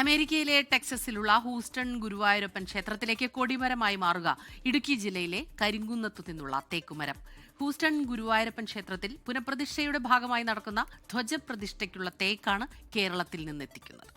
അമേരിക്കയിലെ ടെക്സസിലുള്ള ഹൂസ്റ്റൺ ഗുരുവായൂരപ്പൻ ക്ഷേത്രത്തിലേക്ക് കൊടിമരമായി മാറുക ഇടുക്കി ജില്ലയിലെ കരിങ്കുന്നത്തു നിന്നുള്ള തേക്കുമരം. ഹൂസ്റ്റൺ ഗുരുവായൂരപ്പൻ ക്ഷേത്രത്തിൽ പുനഃപ്രതിഷ്ഠയുടെ ഭാഗമായി നടക്കുന്ന ധ്വജപ്രതിഷ്ഠയ്ക്കുള്ള തേക്കാണ് കേരളത്തിൽ നിന്നെത്തിക്കുന്നത്.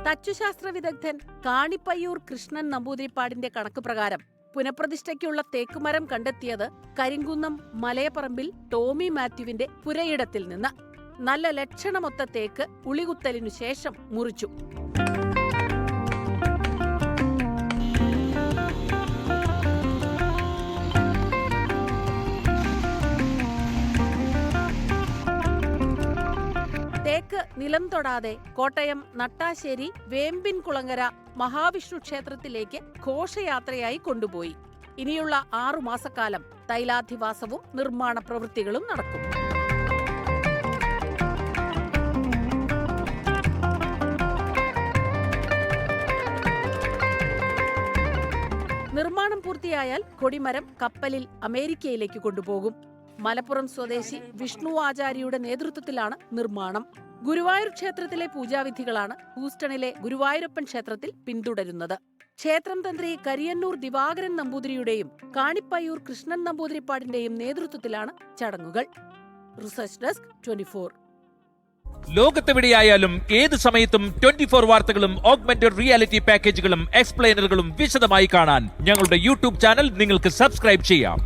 തച്ചുശാസ്ത്ര വിദഗ്ധൻ കാണിപ്പയ്യൂർ കൃഷ്ണൻ നമ്പൂതിരിപ്പാടിന്റെ കണക്ക് പ്രകാരം പുനഃപ്രതിഷ്ഠയ്ക്കുള്ള തേക്കുമരം കണ്ടെത്തിയത് കരിങ്കുന്നം മലയപ്പറമ്പിൽ ടോമി മാത്യുവിന്റെ പുരയിടത്തിൽ നിന്ന്. നല്ല ലക്ഷണമൊത്ത തേക്ക് ഉളികുത്തലിനു ശേഷം മുറിച്ചു. തേക്ക് നിലം തൊടാതെ കോട്ടയം നട്ടാശ്ശേരി വേമ്പിൻകുളങ്ങര മഹാവിഷ്ണു ക്ഷേത്രത്തിലേക്ക് ഘോഷയാത്രയായി കൊണ്ടുപോയി. ഇനിയുള്ള 6 മാസക്കാലം തൈലാധിവാസവും നിർമ്മാണ പ്രവൃത്തികളും നടക്കും. നിർമ്മാണം പൂർത്തിയായാൽ കൊടിമരം കപ്പലിൽ അമേരിക്കയിലേക്ക് കൊണ്ടുപോകും. മലപ്പുറം സ്വദേശി വിഷ്ണു ആചാര്യയുടെ നേതൃത്വത്തിലാണ് നിർമ്മാണം. ഗുരുവായൂർ ക്ഷേത്രത്തിലെ പൂജാവിധികളാണ് ഹൂസ്റ്റണിലെ ഗുരുവായൂരപ്പൻ ക്ഷേത്രത്തിൽ പിന്തുടരുന്നത്. ക്ഷേത്രം തന്ത്രി കരിയന്നൂർ ദിവാകരൻ നമ്പൂതിരിയുടെയും കാണിപ്പയ്യൂർ കൃഷ്ണൻ നമ്പൂതിരിപ്പാടിന്റെയും നേതൃത്വത്തിലാണ് ചടങ്ങുകൾ. Research desk 24. ലോകത്തെവിടെയായാലും ഏത് സമയത്തും 24 വാർത്തകളും ഓഗ്മെന്റഡ് റിയാലിറ്റി പാക്കേജുകളും എക്സ്പ്ലെയിനറുകളും വിശദമായി കാണാൻ ഞങ്ങളുടെ യൂട്യൂബ് ചാനൽ നിങ്ങൾക്ക് സബ്സ്ക്രൈബ് ചെയ്യാം.